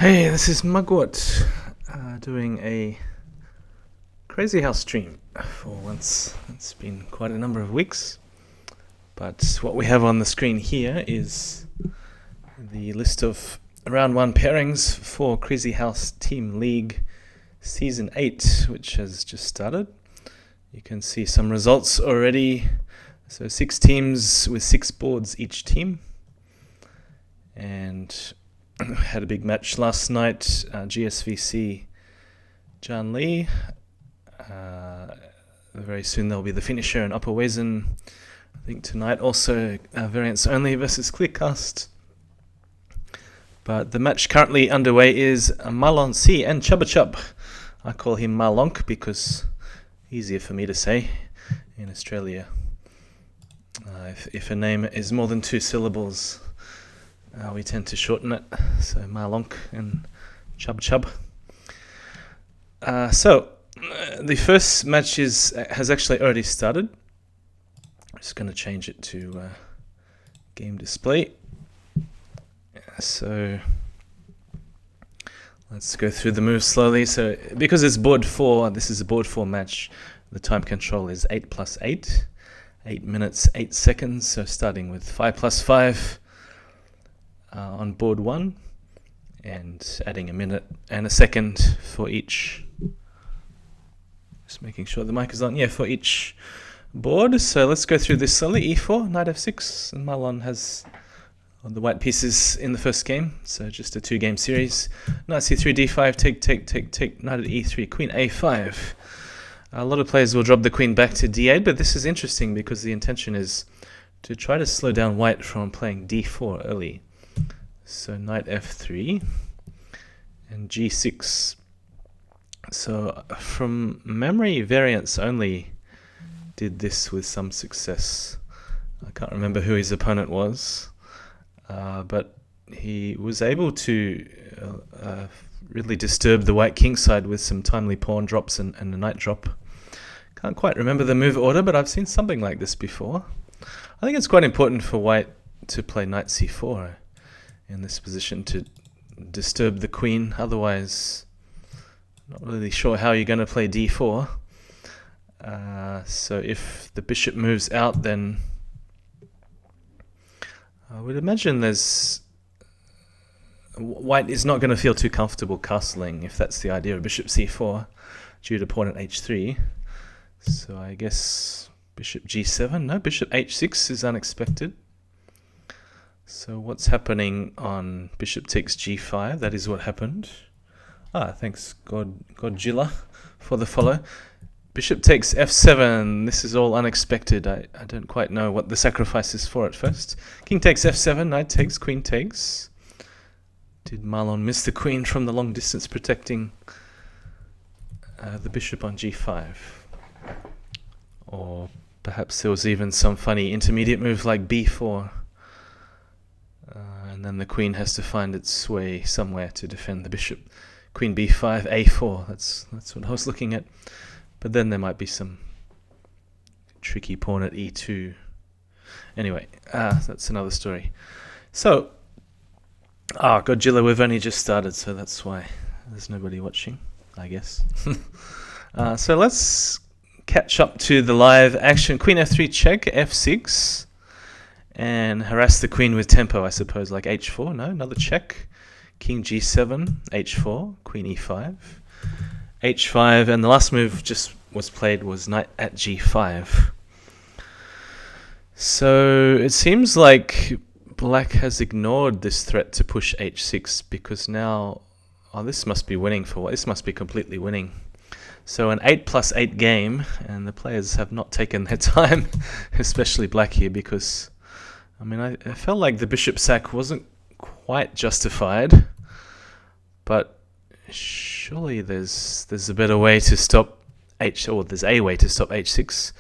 Hey, this is Mugwort doing a Crazyhouse stream for once. It's been quite a number of weeks, but what we have on the screen here is the list of round 1 pairings for Crazyhouse Team League Season 8, which has just started. You can see some results already. So 6 teams with 6 boards each team. And had a big match last night, GSVC John Lee. Very soon there'll be the finisher in Upper Wazen. I think tonight also variants only versus Clearcast. But the match currently underway is Marlonc and chabochab. I call him Marlonc because easier for me to say in Australia. If a name is more than 2 syllables, we tend to shorten it, so Marlonc and chabochab. So the first match has actually already started. I'm just going to change it to game display. So let's go through the moves slowly. So because it's board 4, this is a board 4 match. The time control is 8 plus 8, 8 minutes 8 seconds. So starting with 5 plus 5. On board 1 and adding a minute and a second for each. Just making sure the mic is on. Yeah, for each board. So let's go through this slowly. E4, knight f6, and Marlon has the white pieces in the first game. So just a 2-game series. Knight c3, d5, take, knight at e3, queen a5. A lot of players will drop the queen back to d8, but this is interesting because the intention is to try to slow down white from playing d4 early. So knight f3 and g6. So from memory, variants only did this with some success. I can't remember who his opponent was, but he was able to really disturb the white king side with some timely pawn drops and a knight drop. Can't quite remember the move order, but I've seen something like this before. I think it's quite important for white to play knight c4 in this position to disturb the queen. Otherwise, not really sure how you're going to play d4. So if the bishop moves out, then I would imagine white is not going to feel too comfortable castling if that's the idea of bishop c4 due to pawn at h3. So I guess bishop g7. No, bishop h6 is unexpected. So what's happening on bishop takes g5? That is what happened. Thanks Godzilla for the follow. Bishop takes f7. This is all unexpected. I don't quite know what the sacrifice is for at first. King takes f7, knight takes, queen takes. Did Marlon miss the queen from the long distance protecting the bishop on g5? Or perhaps there was even some funny intermediate move like b4. And then the queen has to find its way somewhere to defend the bishop. Queen b5, a4, that's what I was looking at. But then there might be some tricky pawn at e2. Anyway, that's another story. So, Godzilla, we've only just started, so that's why there's nobody watching, I guess. So let's catch up to the live action. Queen f3 check, f6. And harass the queen with tempo, I suppose, like h4. No, another check. King g7, h4, queen e5, h5, and the last move just was played was knight at g5. So it seems like black has ignored this threat to push h6 because now, this must be winning for what? This must be completely winning. So an 8 plus 8 game, and the players have not taken their time, especially black here, because I felt like the bishop sack wasn't quite justified, but surely there's a better way to stop there's a way to stop h6.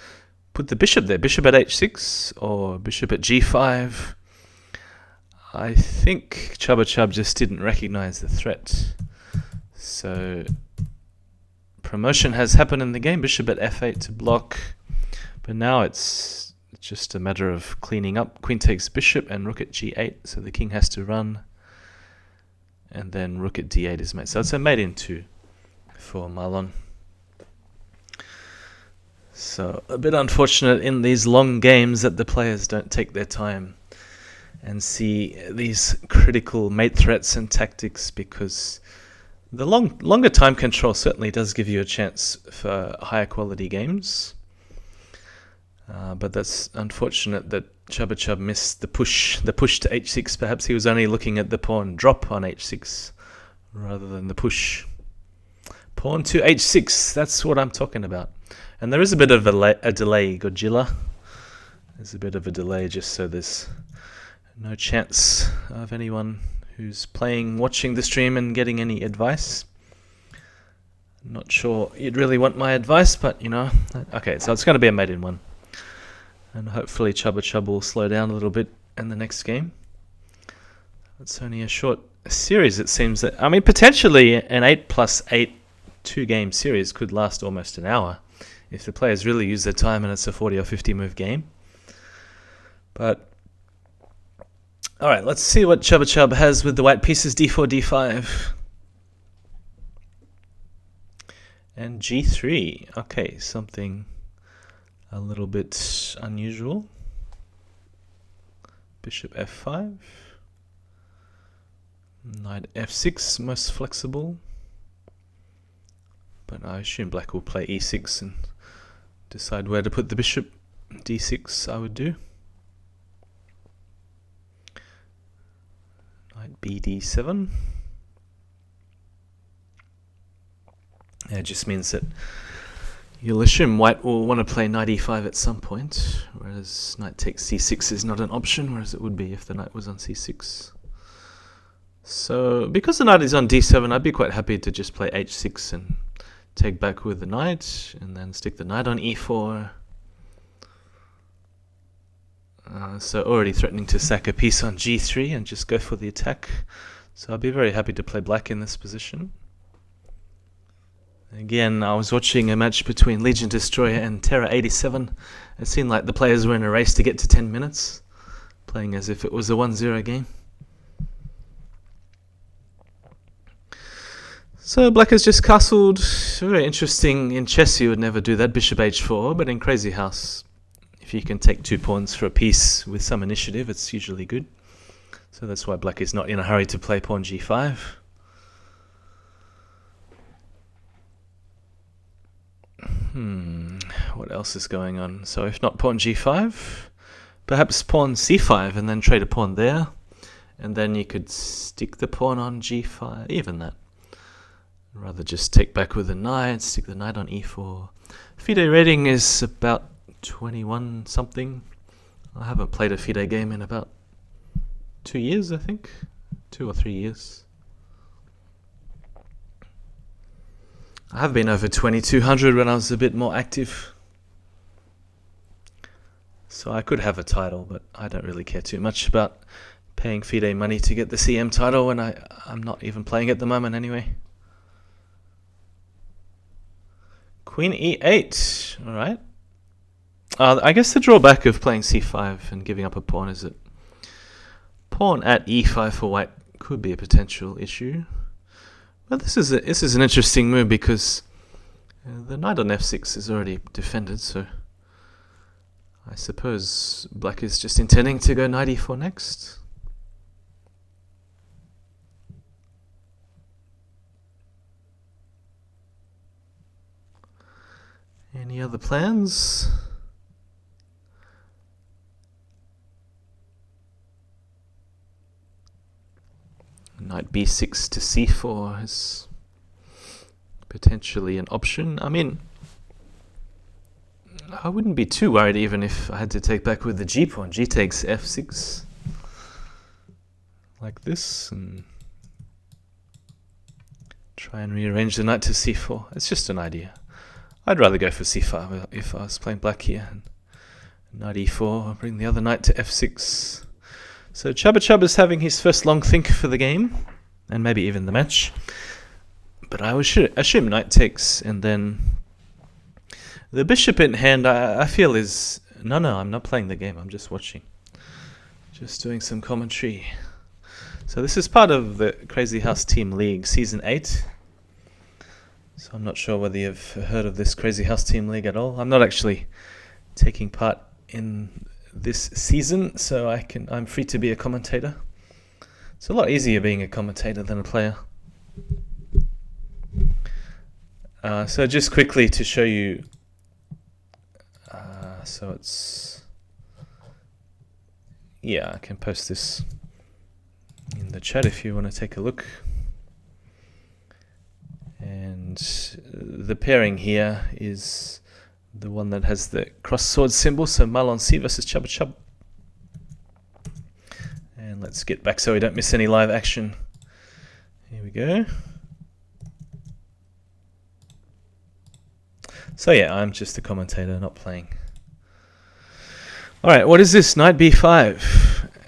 Put the bishop there, bishop at h6 or bishop at g5. I think chabochab just didn't recognize the threat. So promotion has happened in the game, bishop at f8 to block, but now it's just a matter of cleaning up. Queen takes bishop and rook at g8, so the king has to run. and then rook at d8 is mate. So it's a mate in 2 for Marlonc. So a bit unfortunate in these long games that the players don't take their time and see these critical mate threats and tactics, because the longer time control certainly does give you a chance for higher quality games. But that's unfortunate that chabochab missed the push to h6. Perhaps he was only looking at the pawn drop on h6 rather than the push. Pawn to h6, that's what I'm talking about. And there is a bit of a delay, Godzilla. There's a bit of a delay just so there's no chance of anyone who's playing watching the stream and getting any advice. Not sure you'd really want my advice, but you know. Okay, so it's going to be a mate in 1. And hopefully chabochab will slow down a little bit in the next game. It's only a short series, it seems. That I mean, potentially an 8+8 2-game series could last almost an hour if the players really use their time and it's a 40 or 50 move game. But alright, let's see what chabochab has with the white pieces. d4, d5. And g3. Okay, something a little bit unusual. Bishop f5. Knight f6, most flexible. But I assume black will play e6 and decide where to put the bishop. d6 I would do. Knight bd7. It just means that you'll assume white will want to play knight e5 at some point, whereas knight takes c6 is not an option, whereas it would be if the knight was on c6. So because the knight is on d7, I'd be quite happy to just play h6 and take back with the knight, and then stick the knight on e4. So already threatening to sack a piece on g3 and just go for the attack. So I'd be very happy to play black in this position. Again, I was watching a match between Legion Destroyer and Terra 87. It seemed like the players were in a race to get to 10 minutes, playing as if it was a 1-0 game. So black has just castled. Very interesting. In chess you would never do that, bishop h4, but in Crazyhouse, if you can take 2 pawns for a piece with some initiative, it's usually good. So that's why black is not in a hurry to play pawn g5. What else is going on? So if not pawn g5, perhaps pawn c5 and then trade a pawn there, and then you could stick the pawn on g5, even that. Rather just take back with the knight, stick the knight on e4. FIDE rating is about 21 something. I haven't played a FIDE game in about 2 years, I think. 2 or 3 years. I have been over 2200 when I was a bit more active. So I could have a title, but I don't really care too much about paying FIDE money to get the CM title when I'm not even playing at the moment anyway. Queen e8, alright. I guess the drawback of playing c5 and giving up a pawn is that pawn at e5 for white could be a potential issue. But this is an interesting move because the knight on f6 is already defended, so I suppose black is just intending to go knight e4 next. Any other plans? Knight b6 to c4 is potentially an option. I mean, I wouldn't be too worried even if I had to take back with the g pawn. G takes f6 like this and try and rearrange the knight to c4. It's just an idea. I'd rather go for c5 if I was playing black here. And knight e4, bring the other knight to f6. So chabochab is having his first long think for the game, and maybe even the match. But I would assume knight takes, and then the bishop in hand, I feel is... No, I'm not playing the game, I'm just watching. Just doing some commentary. So this is part of the Crazyhouse Team League Season 8. So I'm not sure whether you've heard of this Crazyhouse Team League at all. I'm not actually taking part in this season, so I'm free to be a commentator. It's a lot easier being a commentator than a player. So just quickly to show you, I can post this in the chat if you want to take a look. And the pairing here is the one that has the cross sword symbol, so Marlonc versus chabochab. And let's get back so we don't miss any live action. Here we go. So yeah, I'm just a commentator, not playing. Alright, what is this? Knight b5.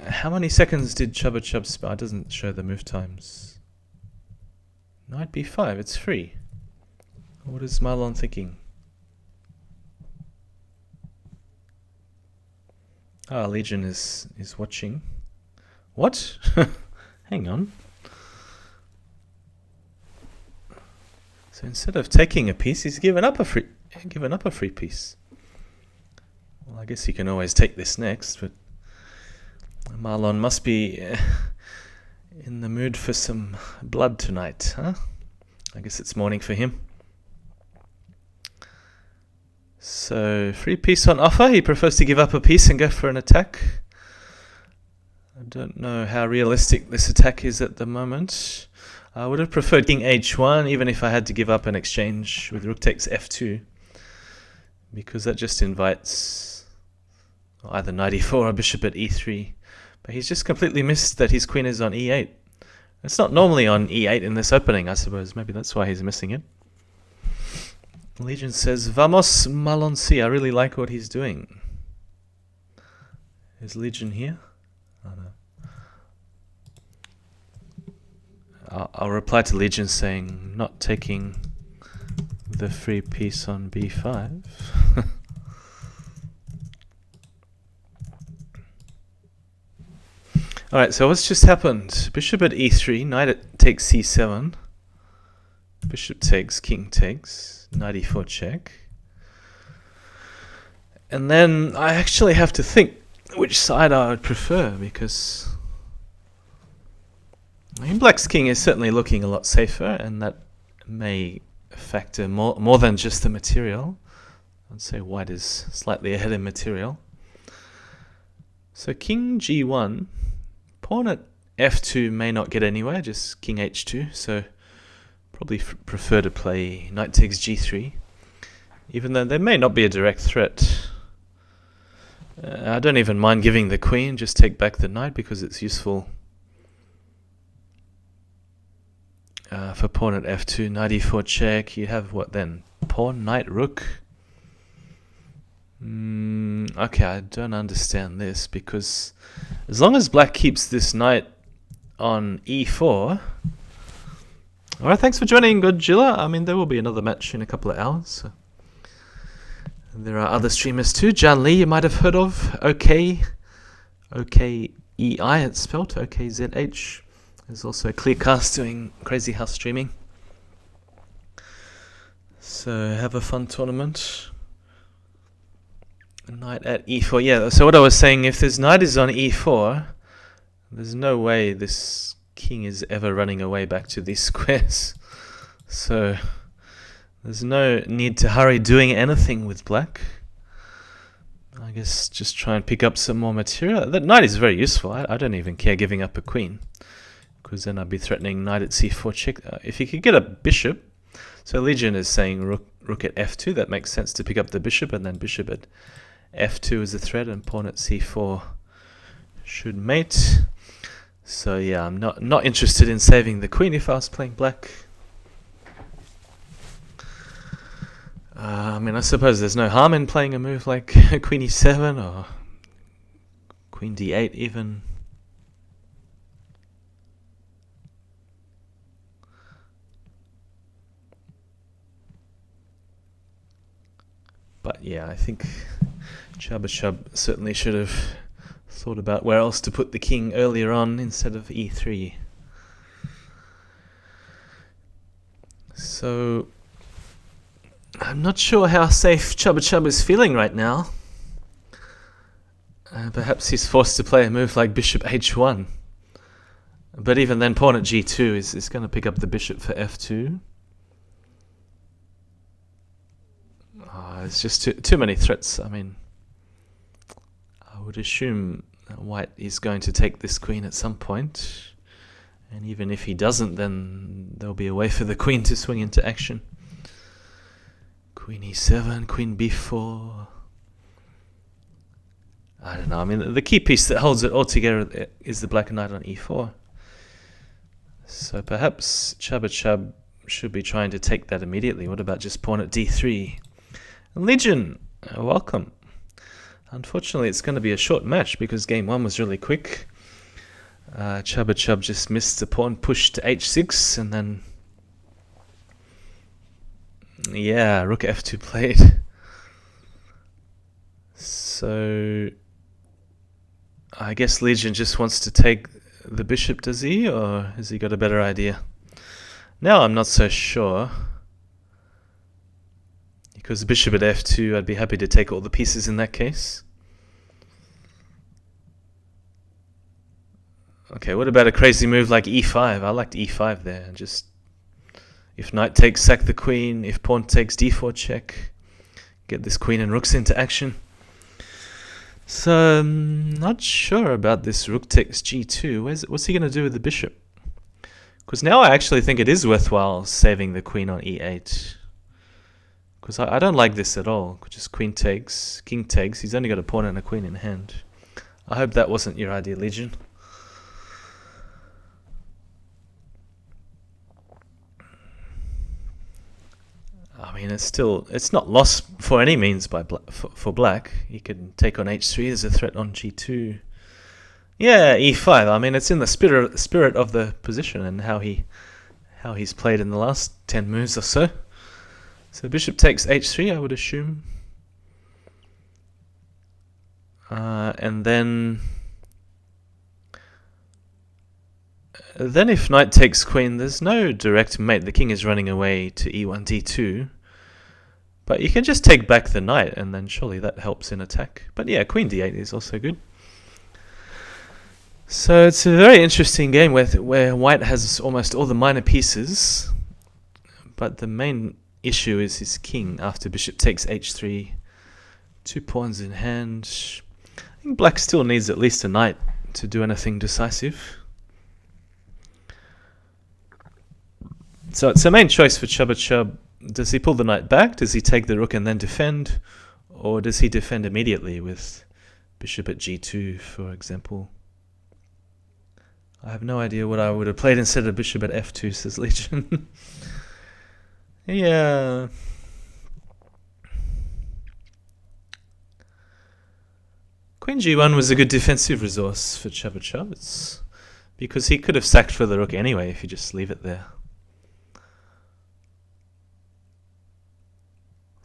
How many seconds did chabochab spend? It doesn't show the move times. Knight b5, it's free. What is Marlonc thinking? Ah, Legion is watching. What? Hang on. So instead of taking a piece, he's given up a free piece. Well, I guess you can always take this next, but Marlonc must be in the mood for some blood tonight, huh? I guess it's morning for him. So, free piece on offer. He prefers to give up a piece and go for an attack. I don't know how realistic this attack is at the moment. I would have preferred king h1, even if I had to give up an exchange with rook takes f2, because that just invites either knight e4 or bishop at e3. But he's just completely missed that his queen is on e8. It's not normally on e8 in this opening, I suppose. Maybe that's why he's missing it. Legion says, Vamos Marlonc. I really like what he's doing. Is Legion here? Oh, no. I'll reply to Legion saying, not taking the free piece on b5. Alright, so what's just happened? Bishop at e3, knight takes c7. Bishop takes, king takes, knight e4 check. And then I actually have to think which side I would prefer, because I mean, black's king is certainly looking a lot safer, and that may factor more than just the material. I'd say white is slightly ahead in material. So king g1, pawn at f2 may not get anywhere, just king h2, so probably prefer to play knight takes g3, even though there may not be a direct threat. I don't even mind giving the queen, just take back the knight because it's useful for pawn at f2, knight e4 check. You have what then? Pawn, knight, rook. Okay, I don't understand this, because as long as black keeps this knight on e4... Alright, thanks for joining, Godzilla. I mean, there will be another match in a couple of hours. So. There are other streamers too. Jan Lee, you might have heard of. Okei, O-K-E-I, it's spelled. O-K-Z-H. There's also Clearcast doing Crazyhouse streaming. So have a fun tournament. Knight at e4. Yeah, so what I was saying, if this knight is on e4, there's no way this king is ever running away back to these squares. So there's no need to hurry doing anything with black. I guess just try and pick up some more material. That knight is very useful. I don't even care giving up a queen, because then I'd be threatening knight at c4 check. If you could get a bishop, so Legion is saying rook at f2, that makes sense to pick up the bishop, and then bishop at f2 is a threat, and pawn at c4 should mate. So yeah, I'm not interested in saving the queen if I was playing black. I mean, I suppose there's no harm in playing a move like queen e7 or queen d8 even. But yeah, I think chabochab certainly should have Thought about where else to put the king earlier on instead of e3. So I'm not sure how safe chabochab is feeling right now. Perhaps he's forced to play a move like bishop h1. But even then, pawn at g2 is going to pick up the bishop for f2. It's just too many threats. I mean, I would assume white is going to take this queen at some point. And even if he doesn't, then there'll be a way for the queen to swing into action. Queen e7, queen b4. I don't know. I mean, the key piece that holds it all together is the black knight on e4. So perhaps chabochab should be trying to take that immediately. What about just pawn at d3? Legion, welcome. Unfortunately, it's going to be a short match because game 1 was really quick. Chabochab just missed the pawn push to h6, and then yeah, rook f2 played. So I guess Legion just wants to take the bishop, does he? Or has he got a better idea? Now I'm not so sure. Because bishop at f2, I'd be happy to take all the pieces in that case. Okay, what about a crazy move like e5? I liked e5 there. Just if knight takes, sack the queen. If pawn takes, d4 check. Get this queen and rooks into action. So I'm not sure about this rook takes g2. What's he going to do with the bishop? Because now I actually think it is worthwhile saving the queen on e8. Because I don't like this at all. Just queen takes, king takes. He's only got a pawn and a queen in hand. I hope that wasn't your idea, Legion. I mean, it's not lost for any means for black. He can take on h3 as a threat on g2. Yeah, e5. I mean, it's in the spirit of the position and how he's played in the last 10 moves or so. So bishop takes h3, I would assume. And then if knight takes queen, there's no direct mate. The king is running away to e1, d2. But you can just take back the knight, and then surely that helps in attack. But yeah, queen d8 is also good. So it's a very interesting game where white has almost all the minor pieces. But the main issue is his king after bishop takes h3. 2 pawns in hand. I think black still needs at least a knight to do anything decisive. So it's a main choice for chabochab. Does he pull the knight back? Does he take the rook and then defend? Or does he defend immediately with bishop at g2, for example? I have no idea what I would have played instead of bishop at f2, says Legion. Yeah. Queen g1 was a good defensive resource for chabochab. It's because he could have sacked for the rook anyway if you just leave it there.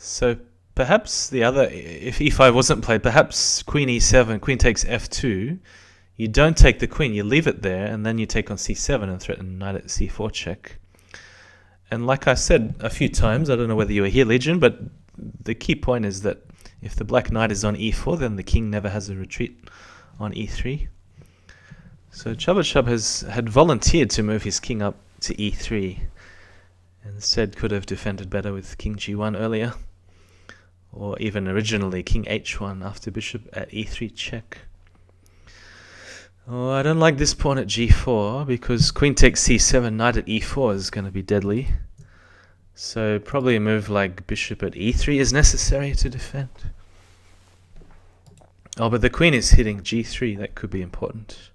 So perhaps if e5 wasn't played, perhaps queen e7, queen takes f2. You don't take the queen, you leave it there, and then you take on c7 and threaten knight at c4 check. And like I said a few times, I don't know whether you were here, Legion, but the key point is that if the black knight is on e4, then the king never has a retreat on e3. So chabochab had volunteered to move his king up to e3. Instead could have defended better with king g1 earlier. Or even originally king h1 after bishop at e3 check. Oh, I don't like this pawn at g4 because queen takes c7, knight at e4 is going to be deadly. So probably a move like bishop at e3 is necessary to defend. Oh, but the queen is hitting g3. That could be important.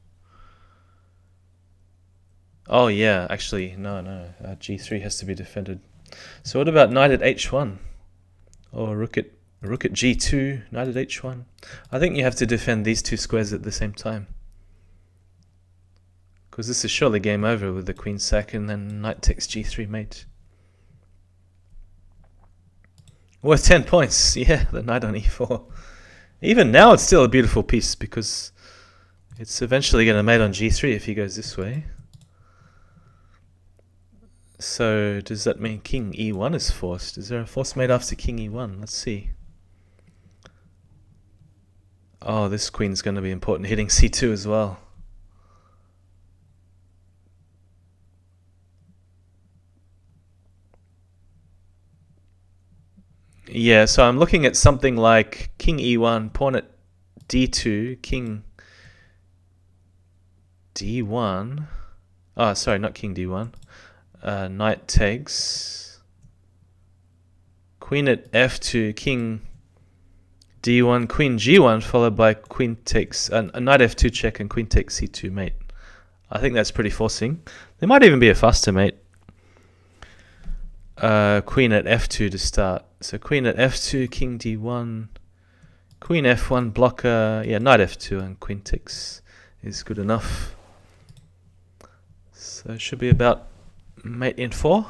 Oh yeah, actually, no. G3 has to be defended. So what about knight at h1? Or rook at g2, knight at h1? I think you have to defend these two squares at the same time. Because this is surely game over with the queen sack and then knight takes g3 mate. Worth 10 points. Yeah, the knight on e4. Even now it's still a beautiful piece because It's eventually going to mate on g3 if he goes this way. So does that mean king e1 is forced? Is there a forced mate after king e1? Let's see. Oh, this queen's going to be important, hitting c2 as well. Yeah, so I'm looking at something like king e1, pawn at d2, king d1. Oh, sorry, not king d1. Knight takes. Queen at f2, king d1, queen g1, followed by queen takes, a knight f2 check and queen takes c2 mate. I think that's pretty forcing. There might even be a faster mate. Queen at f2 to start. So queen at f2, king d1, queen f1 blocker. Yeah, knight f2 and queen takes is good enough. So it should be about mate in 4.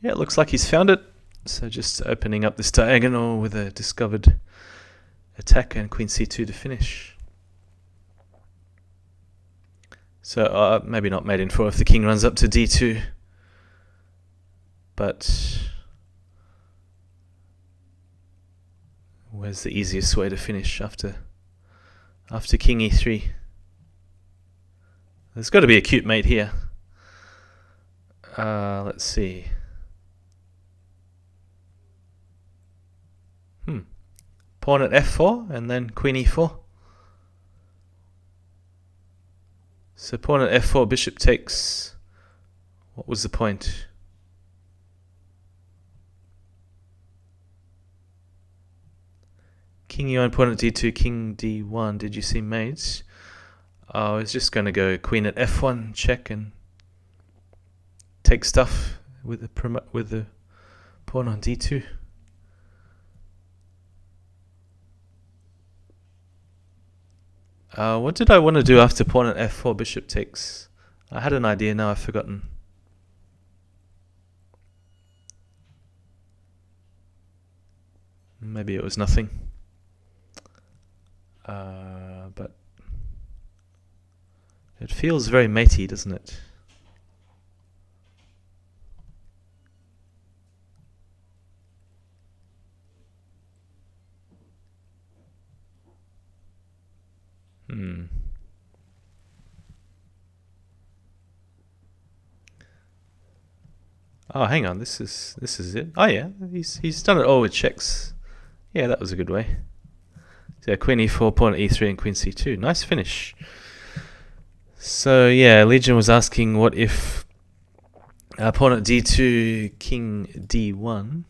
Yeah, it looks like he's found it. So just opening up this diagonal with a discovered attack and queen c2 to finish. So maybe not mate in 4 if the king runs up to d2. But where's the easiest way to finish after king e3? There's got to be a cute mate here. Let's see. Pawn at f4 and then queen e4. So pawn at f4, bishop takes. What was the point? King e1, pawn at d2, king d1. Did you see mates? I was just going to go queen at f1, check and take stuff with the pawn on d2. What did I want to do after pawn at f4, bishop takes? I had an idea, now I've forgotten. Maybe it was nothing. But it feels very matey, doesn't it? Oh, hang on. This is it. Oh yeah, he's done it all with checks. Yeah, that was a good way. So queen e4, pawn at e3, and queen c2. Nice finish. So yeah, Legion was asking what if pawn at d2, king d1.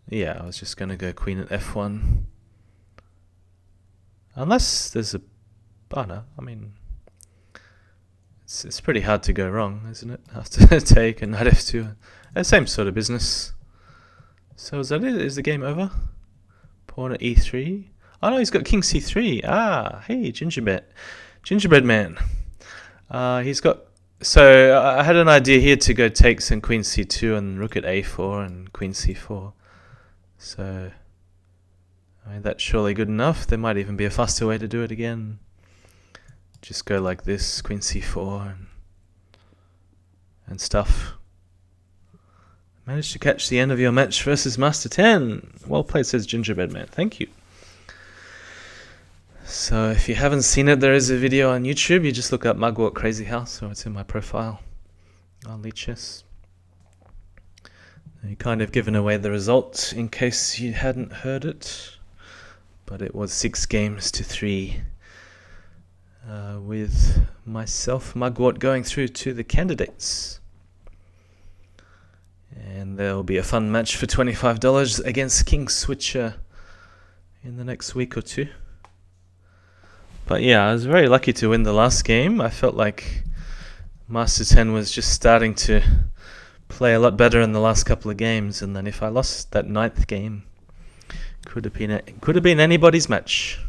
Yeah, I was just going to go queen at f1. Unless there's a... Oh no, I mean... It's pretty hard to go wrong, isn't it? After take and knight f2. Same sort of business. So is that it? Is the game over? Pawn at e3. Oh no, he's got king c3. Ah, hey, gingerbread man. He's got... So I had an idea here to go takes and queen c2 and rook at a4 and queen c4. So... I mean, that's surely good enough. There might even be a faster way to do it again. Just go like this, queen c4 and stuff. Managed to catch the end of your match versus Master 10. Well played, says Gingerbread Man. Thank you. So if you haven't seen it, there is a video on YouTube. You just look up Mugwort Crazyhouse, or it's in my profile on Lead Chess. You kind of given away the result in case you hadn't heard it. But it was 6-3 with myself, Mugwort, going through to the candidates. And there'll be a fun match for $25 against King Switcher in the next week or two. But yeah, I was very lucky to win the last game. I felt like Master 10 was just starting to play a lot better in the last couple of games, and then if I lost that 9th game, could have been anybody's match.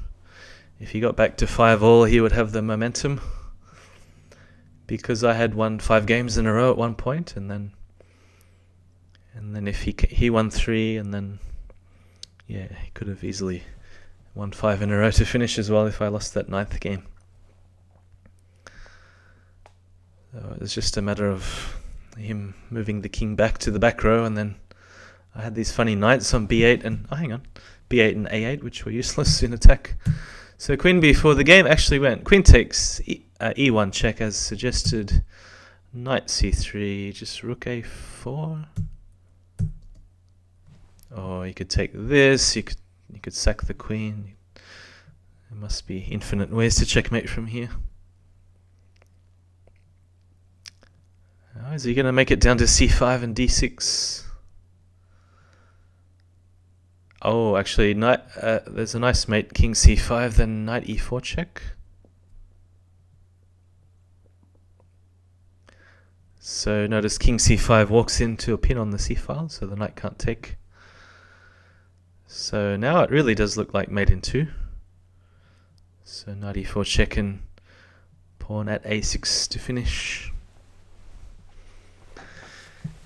If he got back to 5-all, he would have the momentum, because I had won 5 games in a row at one point, and then if he won 3, and then yeah, he could have easily 1-5 in a row to finish as well if I lost that 9th game. So it's just a matter of him moving the king back to the back row, and then I had these funny knights on b8 and b8 and a8, which were useless in attack. So queen before the game actually went queen takes e1 check as suggested, knight c3, just rook a4. Or you could take this, you could sack the queen. There must be infinite ways to checkmate from here. Oh, is he going to make it down to c5 and d6? Oh, actually, there's a nice mate, king c5, then knight e4 check. So notice king c5 walks into a pin on the c file, so the knight can't take. So now it really does look like mate in 2. So knight e4 check and pawn at a6 to finish.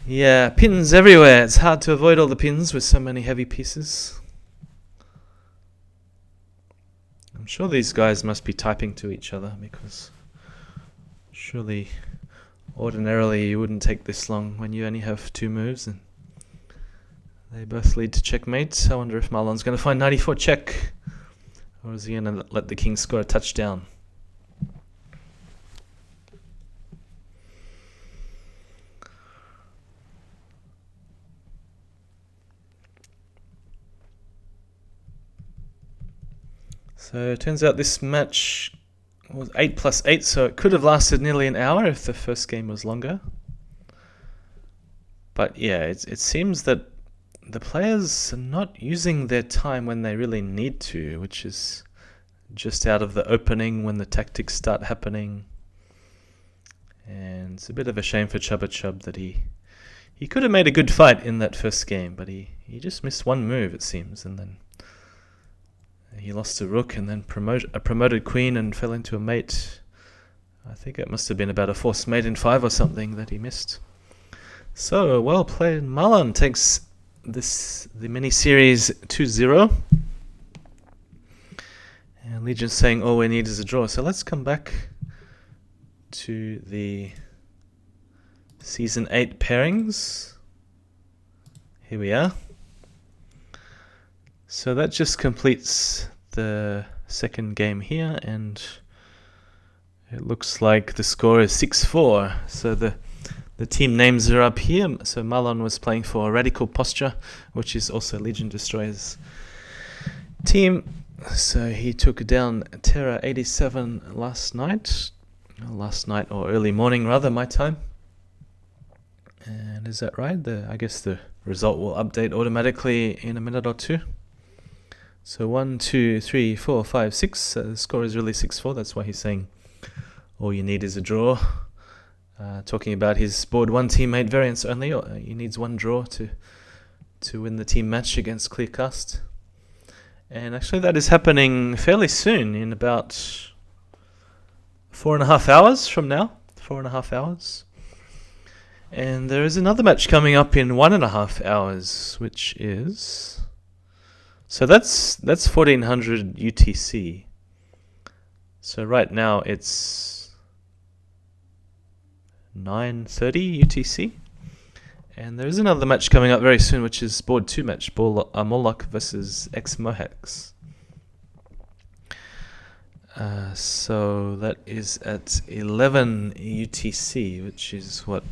Yeah, pins everywhere. It's hard to avoid all the pins with so many heavy pieces. I'm sure these guys must be typing to each other, because surely ordinarily you wouldn't take this long when you only have 2 moves and they both lead to checkmate. I wonder if Marlon's going to find knight e4 check, or is he going to let the king score a touchdown? So it turns out this match was 8+8, so it could have lasted nearly an hour if the first game was longer. But yeah, it seems that the players are not using their time when they really need to, which is just out of the opening when the tactics start happening. And it's a bit of a shame for chabochab that he could have made a good fight in that first game, but he just missed one move, it seems, and then he lost a rook and then a promoted queen and fell into a mate. I think it must have been about a forced mate in 5 or something that he missed. So, well played. Marlonc takes the mini-series 2-0. And Legion's saying all we need is a draw. So let's come back to the Season 8 pairings. Here we are. So that just completes the second game here, and it looks like the score is 6-4. So the team names are up here. So Marlonc was playing for Radical Posture, which is also Legion Destroyer's team. So he took down Terra 87 last night or early morning rather, my time. And is that right? I guess the result will update automatically in a minute or two. So 1, 2, 3, 4, 5, 6. The score is really 6-4. That's why he's saying all you need is a draw. Talking about his board 1 teammate variance only. He needs 1 draw to win the team match against Clearcast. And actually that is happening fairly soon, in about 4.5 hours from now. 4.5 hours. And there is another match coming up in 1.5 hours, which is... So that's 1400 UTC. So right now it's 9:30 UTC. And there is another match coming up very soon, which is board 2 match, Marlonc versus ex-Mohex. So that is at 11 UTC, which is what,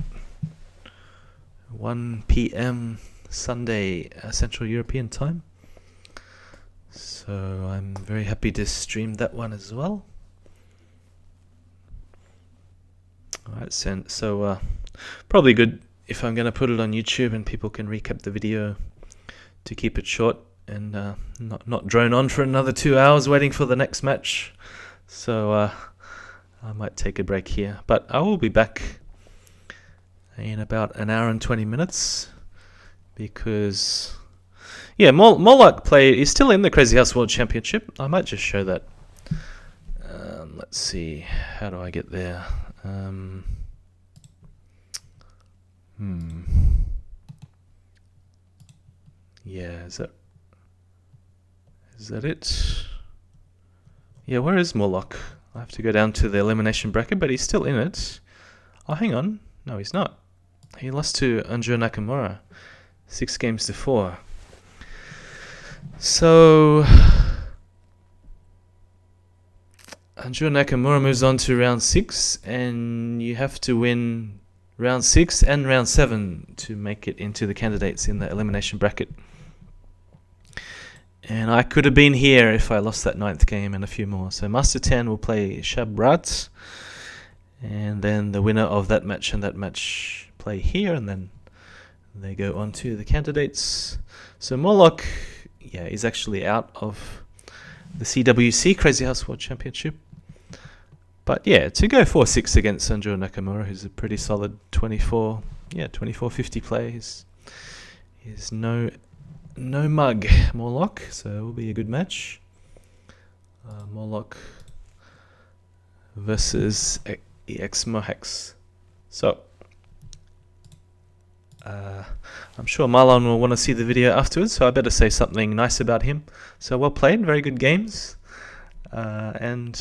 1 PM Sunday Central European time. So I'm very happy to stream that one as well. Alright, so probably good if I'm going to put it on YouTube and people can recap the video, to keep it short and not drone on for another 2 hours waiting for the next match. So I might take a break here, but I will be back in about an hour and 20 minutes because... Yeah, Marlonc is still in the Crazyhouse World Championship. I might just show that. Let's see, how do I get there? Yeah, Is that it? Yeah, where is Marlonc? I have to go down to the elimination bracket, but he's still in it. Oh, hang on. No, he's not. He lost to Anjo Nakamura 6-4. So Anjo Nakamura moves on to round 6, and you have to win round 6 and round 7 to make it into the candidates in the elimination bracket. And I could have been here if I lost that 9th game and a few more. So Master 10 will play Shabrat, and then the winner of that match and that match play here, and then they go on to the candidates. So Marlonc, yeah, is actually out of the CWC Crazyhouse World Championship. But yeah, to go 4-6 against Anjo Nakamura, who's a pretty solid 24-50 play, is no mug, Marlonc, so it will be a good match. Marlonc versus EX Mohex. So I'm sure Marlon will want to see the video afterwards, so I better say something nice about him. So well played, very good games, and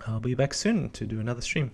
I'll be back soon to do another stream.